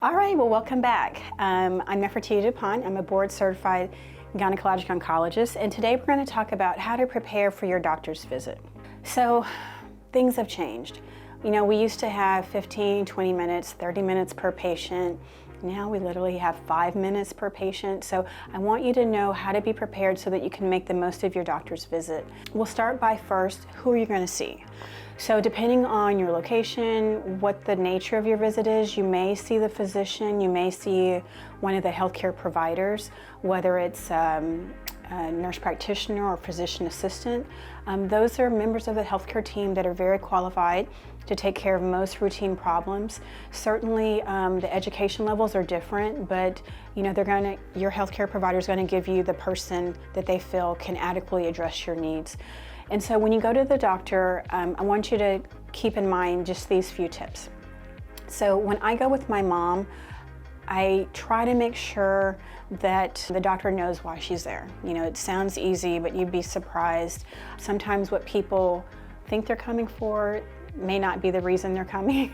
All right, well, welcome back. I'm Dupont. I'm a board-certified gynecologic oncologist, and today we're going to talk about how to prepare for your doctor's visit. So, things have changed. You know, we used to have 15, 20 minutes, 30 minutes per patient. Now we literally have 5 minutes per patient. So I want you to know how to be prepared so that you can make the most of your doctor's visit. We'll start by first, who are you going to see? So depending on your location, what the nature of your visit is, you may see the physician, you may see one of the healthcare providers, whether it's a nurse practitioner or physician assistant. Those are members of the healthcare team that are very qualified to take care of most routine problems. Certainly the education levels are different, but you know, your healthcare provider is going to give you the person that they feel can adequately address your needs. And so when you go to the doctor, I want you to keep in mind just these few tips. So when I go with my mom, I try to make sure that the doctor knows why she's there. You know, it sounds easy, but you'd be surprised. Sometimes what people think they're coming for may not be the reason they're coming.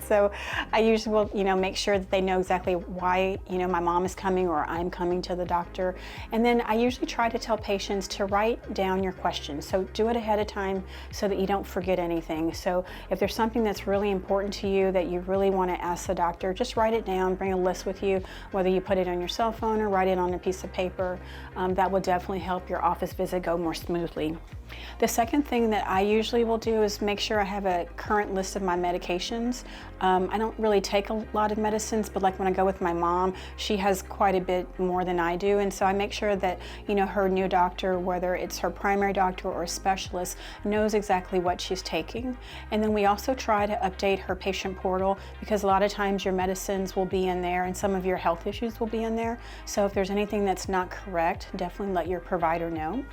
So I usually will, you know, make sure that they know exactly why, you know, my mom is coming or I'm coming to the doctor. And then I usually try to tell patients to write down your questions. So do it ahead of time so that you don't forget anything. So if there's something that's really important to you that you really want to ask the doctor, just write it down, bring a list with you, whether you put it on your cell phone or write it on a piece of paper. That will definitely help your office visit go more smoothly. The second thing that I usually will do is make sure I have a current list of my medications. I don't really take a lot of medicines, but like when I go with my mom, she has quite a bit more than I do, and so I make sure that, you know, her new doctor, whether it's her primary doctor or a specialist, knows exactly what she's taking. And then we also try to update her patient portal, because a lot of times your medicines will be in there and some of your health issues will be in there. So if there's anything that's not correct, definitely let your provider know.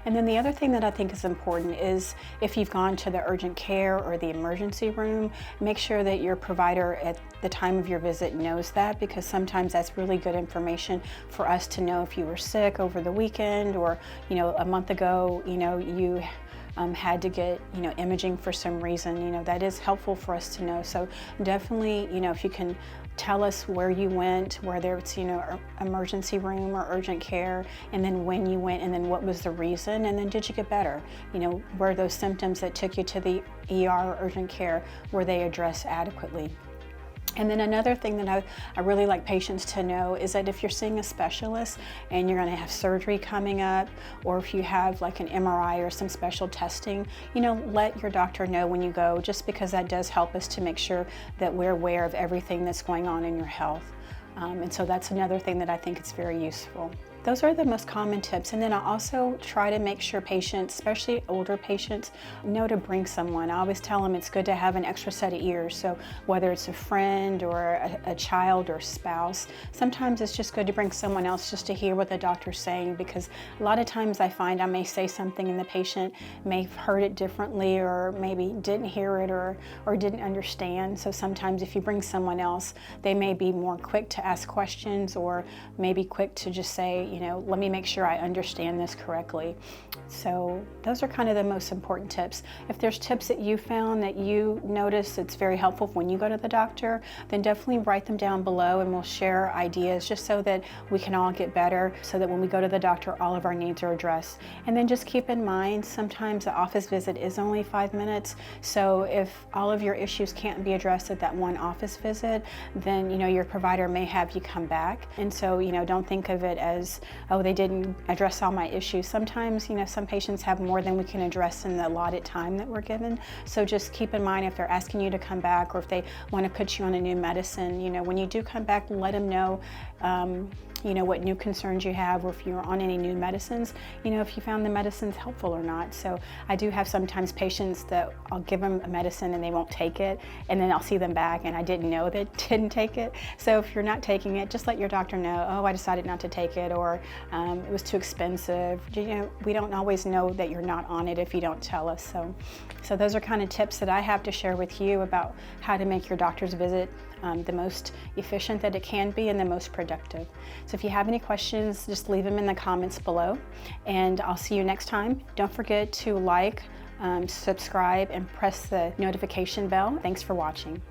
And then the other thing that I think is important is if you've gone to the urgent care or the emergency room, make sure that your provider at the time of your visit knows that, because sometimes that's really good information for us to know if you were sick over the weekend or, you know, a month ago, you know, you had to get, you know, imaging for some reason. You know, that is helpful for us to know. So definitely, you know, if you can tell us where you went, whether it's, you know, emergency room or urgent care, and then when you went, and then what was the reason, and then did you get better? You know, were those symptoms that took you to the ER or urgent care, were they addressed adequately? And then another thing that I really like patients to know is that if you're seeing a specialist and you're going to have surgery coming up, or if you have like an MRI or some special testing, you know, let your doctor know when you go, just because that does help us to make sure that we're aware of everything that's going on in your health. And so that's another thing that I think is very useful. Those are the most common tips. And then I also try to make sure patients, especially older patients, know to bring someone. I always tell them it's good to have an extra set of ears. So whether it's a friend or a child or spouse, sometimes it's just good to bring someone else just to hear what the doctor's saying, because a lot of times I find I may say something and the patient may have heard it differently, or maybe didn't hear it or didn't understand. So sometimes if you bring someone else, they may be more quick to ask questions, or maybe quick to just say, you know, let me make sure I understand this correctly. So those are kind of the most important tips. If there's tips that you found that you notice it's very helpful when you go to the doctor, then definitely write them down below and we'll share ideas just so that we can all get better, so that when we go to the doctor, all of our needs are addressed. And then just keep in mind, sometimes the office visit is only 5 minutes. So if all of your issues can't be addressed at that one office visit, then, you know, your provider may have you come back. And so, you know, don't think of it as, oh, they didn't address all my issues. Sometimes, you know, some patients have more than we can address in the allotted time that we're given. So just keep in mind, if they're asking you to come back, or if they want to put you on a new medicine, you know, when you do come back, let them know, you know, what new concerns you have, or if you're on any new medicines, you know, if you found the medicines helpful or not. So I do have sometimes patients that I'll give them a medicine and they won't take it, and then I'll see them back and I didn't know they didn't take it. So if you're not taking it, just let your doctor know, oh, I decided not to take it, or it was too expensive. You know, we don't always know that you're not on it if you don't tell us. So those are kind of tips that I have to share with you about how to make your doctor's visit the most efficient that it can be and the most productive. So if you have any questions, just leave them in the comments below, and I'll see you next time. Don't forget to like, subscribe, and press the notification bell. Thanks for watching.